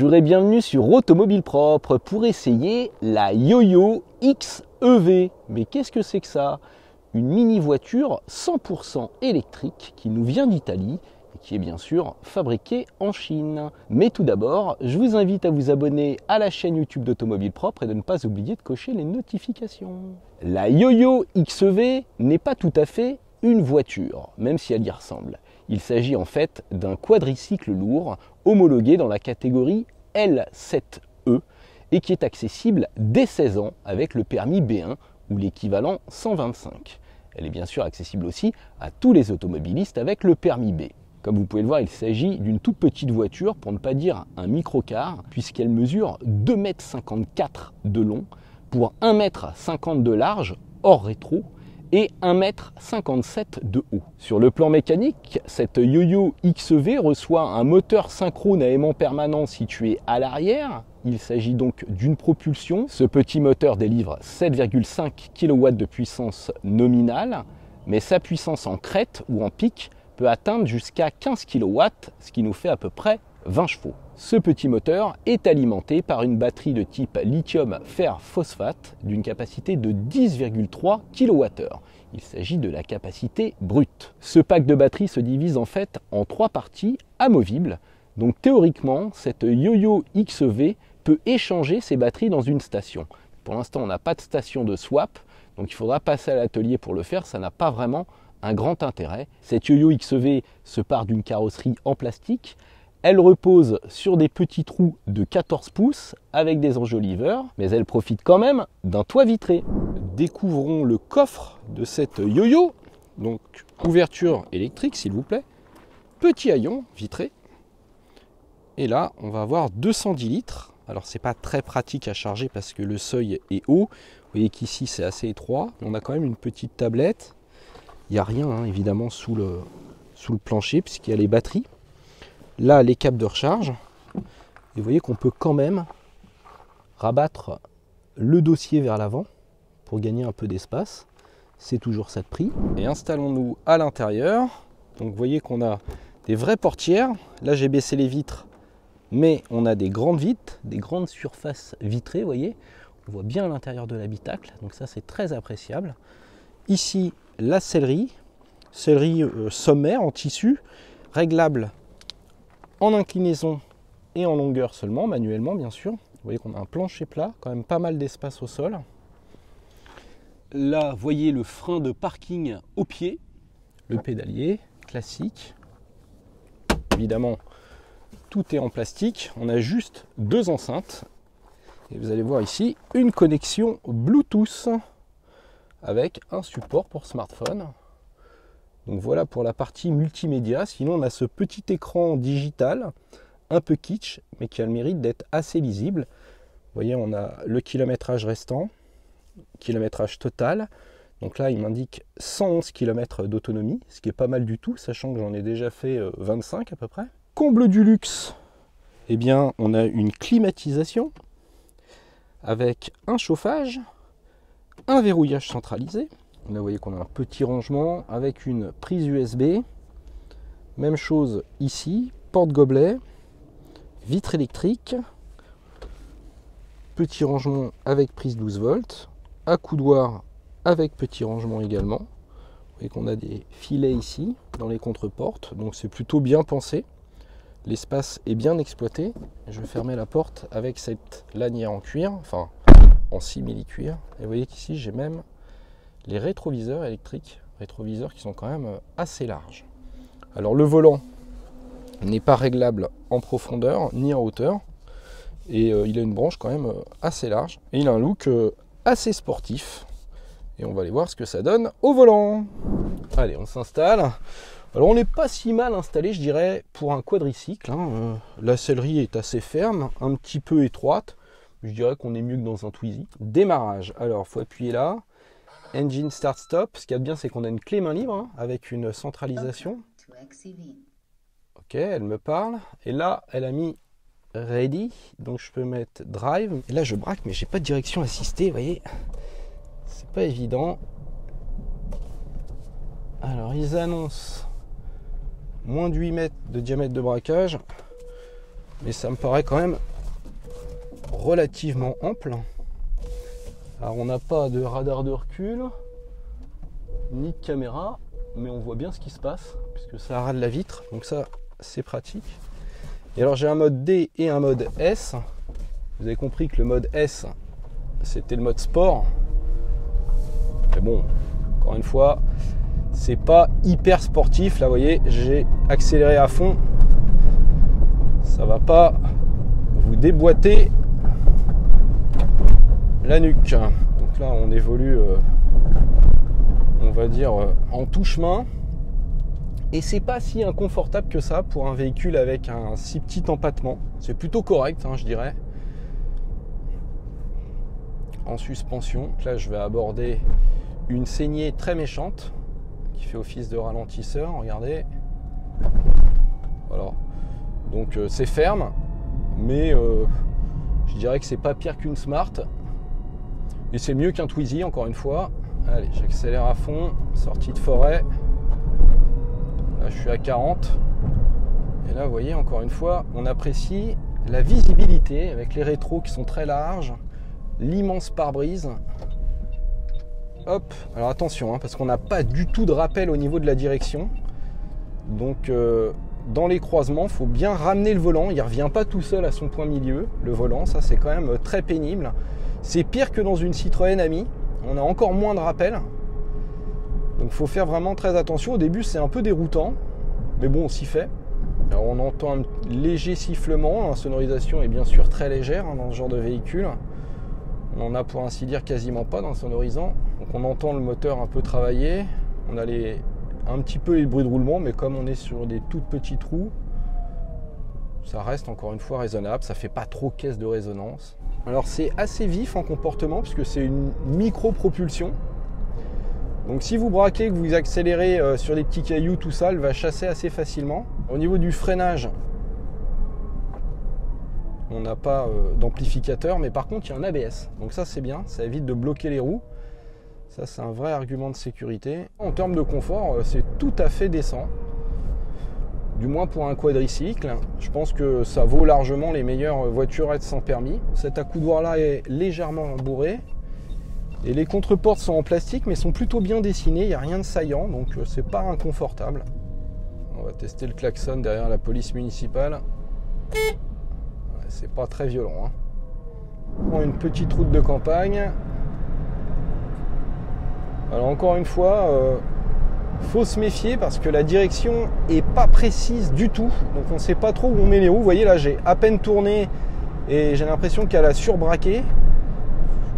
Bonjour et bienvenue sur Automobile Propre pour essayer la Yoyo XEV. Mais qu'est-ce que c'est que ça? Une mini voiture 100% électrique qui nous vient d'Italie et qui est bien sûr fabriquée en Chine. Mais tout d'abord, je vous invite à vous abonner à la chaîne YouTube d'Automobile Propre et de ne pas oublier de cocher les notifications. La Yoyo XEV n'est pas tout à fait une voiture, même si elle y ressemble. Il s'agit en fait d'un quadricycle lourd homologué dans la catégorie L7E et qui est accessible dès 16 ans avec le permis B1 ou l'équivalent 125. Elle est bien sûr accessible aussi à tous les automobilistes avec le permis B. Comme vous pouvez le voir, il s'agit d'une toute petite voiture, pour ne pas dire un microcar, puisqu'elle mesure 2,54 m de long pour 1,50 m de large hors rétro et 1,57 m de haut. Sur le plan mécanique, cette Yoyo XEV reçoit un moteur synchrone à aimant permanent situé à l'arrière. Il s'agit donc d'une propulsion. Ce petit moteur délivre 7,5 kW de puissance nominale, mais sa puissance en crête ou en pic peut atteindre jusqu'à 15 kW, ce qui nous fait à peu près 20 chevaux. Ce petit moteur est alimenté par une batterie de type lithium fer phosphate d'une capacité de 10,3 kWh. Il s'agit de la capacité brute. Ce pack de batterie se divise en fait en 3 parties amovibles. Donc théoriquement, cette Yoyo XEV peut échanger ses batteries dans une station. Pour l'instant, on n'a pas de station de swap, donc il faudra passer à l'atelier pour le faire. Ça n'a pas vraiment un grand intérêt. Cette Yoyo XEV se part d'une carrosserie en plastique. Elle repose sur des petits trous de 14 pouces avec des enjoliveurs, mais elle profite quand même d'un toit vitré. Découvrons le coffre de cette Yoyo. Donc ouverture électrique s'il vous plaît, petit haillon vitré. Et là on va avoir 210 litres. Alors c'est pas très pratique à charger parce que le seuil est haut. Vous voyez qu'ici c'est assez étroit. On a quand même une petite tablette. Il n'y a rien hein, évidemment sous le plancher puisqu'il y a les batteries. Là, les câbles de recharge. Et vous voyez qu'on peut quand même rabattre le dossier vers l'avant pour gagner un peu d'espace. C'est toujours ça de prix. Et installons-nous à l'intérieur. Donc vous voyez qu'on a des vraies portières. Là, j'ai baissé les vitres, mais on a des grandes vitres, des grandes surfaces vitrées, vous voyez. On voit bien l'intérieur de l'habitacle. Donc ça, c'est très appréciable. Ici, la sellerie sommaire en tissu, réglable en inclinaison et en longueur seulement, manuellement bien sûr. Vous voyez qu'on a un plancher plat, quand même pas mal d'espace au sol. Là, vous voyez le frein de parking au pied, le pédalier classique. Évidemment, tout est en plastique. On a juste 2 enceintes. Et vous allez voir ici une connexion Bluetooth avec un support pour smartphone. Donc voilà pour la partie multimédia. Sinon on a ce petit écran digital, un peu kitsch, mais qui a le mérite d'être assez lisible. Vous voyez, on a le kilométrage restant, kilométrage total. Donc là il m'indique 111 km d'autonomie, ce qui est pas mal du tout, sachant que j'en ai déjà fait 25 à peu près. Comble du luxe, eh bien on a une climatisation avec un chauffage, un verrouillage centralisé. Là, vous voyez qu'on a un petit rangement avec une prise USB. Même chose ici, porte-gobelet, vitre électrique, petit rangement avec prise 12 volts, accoudoir avec petit rangement également. Vous voyez qu'on a des filets ici dans les contreportes, donc c'est plutôt bien pensé. L'espace est bien exploité. Je vais fermer la porte avec cette lanière en cuir, enfin en simili-cuir. Et vous voyez qu'ici j'ai même les rétroviseurs électriques, rétroviseurs qui sont quand même assez larges. Alors le volant n'est pas réglable en profondeur ni en hauteur et il a une branche quand même assez large et il a un look assez sportif et on va aller voir ce que ça donne au volant. Allez, on s'installe. Alors on n'est pas si mal installé, je dirais, pour un quadricycle hein. La sellerie est assez ferme, un petit peu étroite. Je dirais qu'on est mieux que dans un Twizy. Démarrage, alors il faut appuyer là. Engine Start Stop, ce qu'il y a de bien c'est qu'on a une clé main libre hein, avec une centralisation. Ok, elle me parle. Et là, elle a mis Ready, donc je peux mettre Drive. Et là je braque mais j'ai pas de direction assistée, vous voyez. C'est pas évident. Alors ils annoncent moins de 8 mètres de diamètre de braquage. Mais ça me paraît quand même relativement ample. Alors on n'a pas de radar de recul, ni de caméra, mais on voit bien ce qui se passe, puisque ça arrête la vitre, donc ça c'est pratique. Et alors j'ai un mode D et un mode S. Vous avez compris que le mode S, c'était le mode sport. Mais bon, encore une fois, c'est pas hyper sportif. Là, vous voyez, j'ai accéléré à fond. Ça va pas vous déboîter la nuque. Donc là, on évolue, on va dire, en touche-main. Et c'est pas si inconfortable que ça pour un véhicule avec un si petit empattement. C'est plutôt correct, hein, je dirais. En suspension. Là, je vais aborder une saignée très méchante qui fait office de ralentisseur. Regardez. Voilà. Donc c'est ferme, mais je dirais que c'est pas pire qu'une Smart. Et c'est mieux qu'un Twizy, encore une fois. Allez, j'accélère à fond. Sortie de forêt. Là, je suis à 40. Et là, vous voyez, encore une fois, on apprécie la visibilité avec les rétros qui sont très larges. L'immense pare-brise. Hop, alors attention, hein, parce qu'on n'a pas du tout de rappel au niveau de la direction. Donc dans les croisements, il faut bien ramener le volant. Il ne revient pas tout seul à son point milieu, le volant. Ça, c'est quand même très pénible. C'est pire que dans une Citroën Ami. On a encore moins de rappel. Donc il faut faire vraiment très attention. Au début, c'est un peu déroutant. Mais bon, on s'y fait. Alors on entend un léger sifflement. La sonorisation est bien sûr très légère, hein, dans ce genre de véhicule. On en a pour ainsi dire quasiment pas dans le sonorisant. Donc on entend le moteur un peu travailler. On a un petit peu les bruits de roulement, mais comme on est sur des toutes petites roues, ça reste encore une fois raisonnable. Ça fait pas trop caisse de résonance. Alors c'est assez vif en comportement puisque c'est une micro-propulsion. Donc si vous braquez, que vous accélérez sur des petits cailloux, tout ça, elle va chasser assez facilement. Au niveau du freinage, on n'a pas d'amplificateur, mais par contre il y a un ABS. Donc ça c'est bien, ça évite de bloquer les roues. Ça c'est un vrai argument de sécurité. En termes de confort, c'est tout à fait décent. Du moins pour un quadricycle. Je pense que ça vaut largement les meilleures voiturettes sans permis. Cet accoudoir là est légèrement bourré. Et les contreportes sont en plastique mais sont plutôt bien dessinées. Il n'y a rien de saillant, donc c'est pas inconfortable. On va tester le klaxon derrière la police municipale. C'est pas très violent, hein. On prend une petite route de campagne. Alors encore une fois, faut se méfier parce que la direction est pas précise du tout. Donc on ne sait pas trop où on met les roues. Vous voyez là, j'ai à peine tourné et j'ai l'impression qu'elle a surbraqué.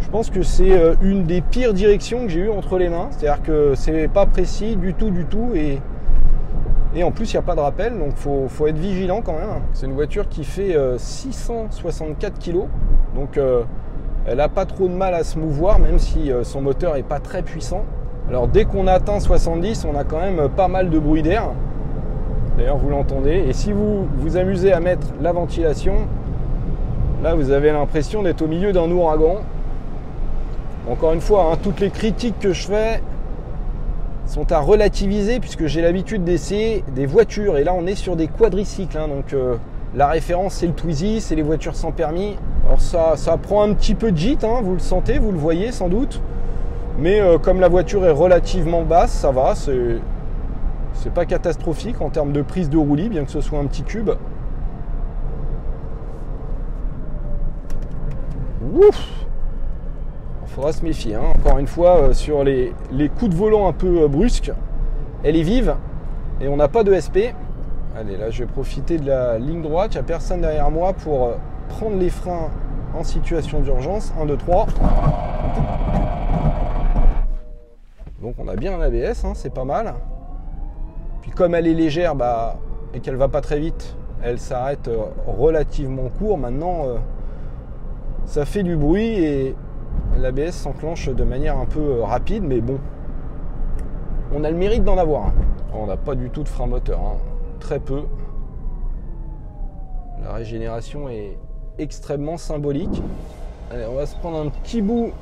Je pense que c'est une des pires directions que j'ai eues entre les mains. C'est-à-dire que c'est pas précis du tout et en plus il n'y a pas de rappel, donc faut être vigilant quand même. C'est une voiture qui fait 664 kg, donc elle n'a pas trop de mal à se mouvoir, même si son moteur n'est pas très puissant. Alors dès qu'on atteint 70, on a quand même pas mal de bruit d'air. D'ailleurs vous l'entendez. Et si vous vous amusez à mettre la ventilation, là vous avez l'impression d'être au milieu d'un ouragan. Encore une fois, hein, toutes les critiques que je fais sont à relativiser puisque j'ai l'habitude d'essayer des voitures. Et là on est sur des quadricycles, hein, donc la référence c'est le Twizy, c'est les voitures sans permis. Alors ça prend un petit peu de gîte, hein, vous le sentez, vous le voyez sans doute. Mais comme la voiture est relativement basse, ça va, c'est pas catastrophique en termes de prise de roulis, bien que ce soit un petit cube. Ouf! Il faudra se méfier, hein. Encore une fois, sur les coups de volant un peu brusques, elle est vive et on n'a pas de SP. Allez, là je vais profiter de la ligne droite, il n'y a personne derrière moi pour prendre les freins en situation d'urgence. 1, 2, 3. Donc on a bien un ABS, hein, c'est pas mal. Puis comme elle est légère et qu'elle va pas très vite, elle s'arrête relativement court. Maintenant, ça fait du bruit et l'ABS s'enclenche de manière un peu rapide, mais bon, on a le mérite d'en avoir. On n'a pas du tout de frein moteur, hein. Très peu. La régénération est extrêmement symbolique. Allez, on va se prendre un petit bout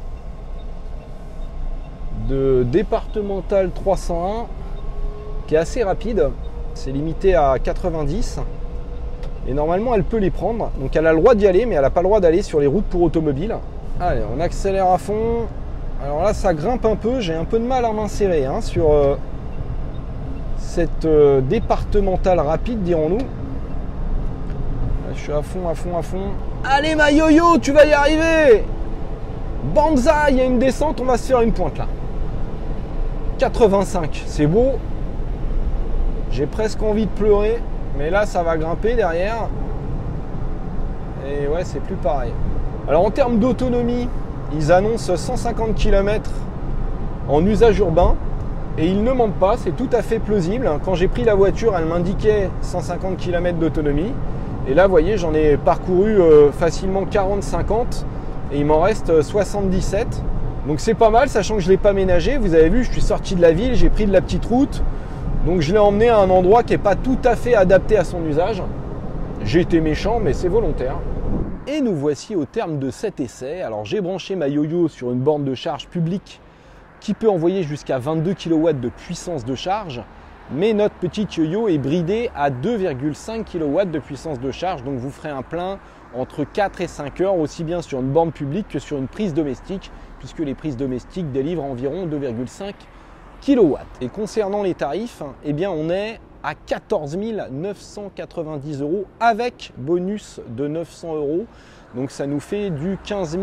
de départemental 301 qui est assez rapide. C'est limité à 90. Et normalement, elle peut les prendre. Donc elle a le droit d'y aller, mais elle n'a pas le droit d'aller sur les routes pour automobiles. Allez, on accélère à fond. Alors là, ça grimpe un peu. J'ai un peu de mal à m'insérer hein, sur cette départementale rapide, dirons-nous. Je suis à fond, à fond, à fond. Allez, ma yo-yo, tu vas y arriver! Banzai, il y a une descente, on va se faire une pointe là. 85, c'est beau. J'ai presque envie de pleurer. Mais là, ça va grimper derrière. Et ouais, c'est plus pareil. Alors, en termes d'autonomie, ils annoncent 150 km en usage urbain. Et ils ne mentent pas, c'est tout à fait plausible. Quand j'ai pris la voiture, elle m'indiquait 150 km d'autonomie. Et là, vous voyez, j'en ai parcouru facilement 40-50. Et il m'en reste 77. Donc c'est pas mal, sachant que je ne l'ai pas ménagé. Vous avez vu, je suis sorti de la ville, j'ai pris de la petite route. Donc je l'ai emmené à un endroit qui n'est pas tout à fait adapté à son usage. J'ai été méchant, mais c'est volontaire. Et nous voici au terme de cet essai. Alors j'ai branché ma yo-yo sur une borne de charge publique qui peut envoyer jusqu'à 22 kW de puissance de charge. Mais notre petite yo-yo est bridée à 2,5 kW de puissance de charge. Donc vous ferez un plein entre 4 et 5 heures, aussi bien sur une borne publique que sur une prise domestique, puisque les prises domestiques délivrent environ 2,5 kW. Et concernant les tarifs, eh bien on est à 14 990 € avec bonus de 900 €. Donc ça nous fait du 15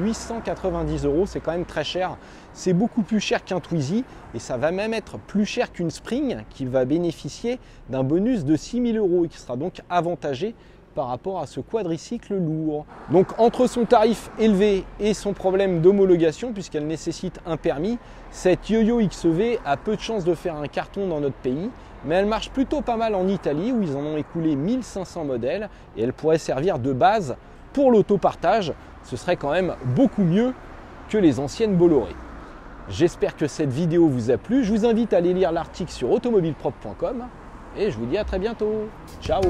890 €. C'est quand même très cher. C'est beaucoup plus cher qu'un Twizy et ça va même être plus cher qu'une Spring qui va bénéficier d'un bonus de 6 000 € et qui sera donc avantagé par rapport à ce quadricycle lourd. Donc entre son tarif élevé et son problème d'homologation, puisqu'elle nécessite un permis, cette yo-yo XEV a peu de chances de faire un carton dans notre pays, mais elle marche plutôt pas mal en Italie où ils en ont écoulé 1500 modèles et elle pourrait servir de base pour l'autopartage. Ce serait quand même beaucoup mieux que les anciennes Bolloré. J'espère que cette vidéo vous a plu. Je vous invite à aller lire l'article sur automobilepropre.com et je vous dis à très bientôt. Ciao!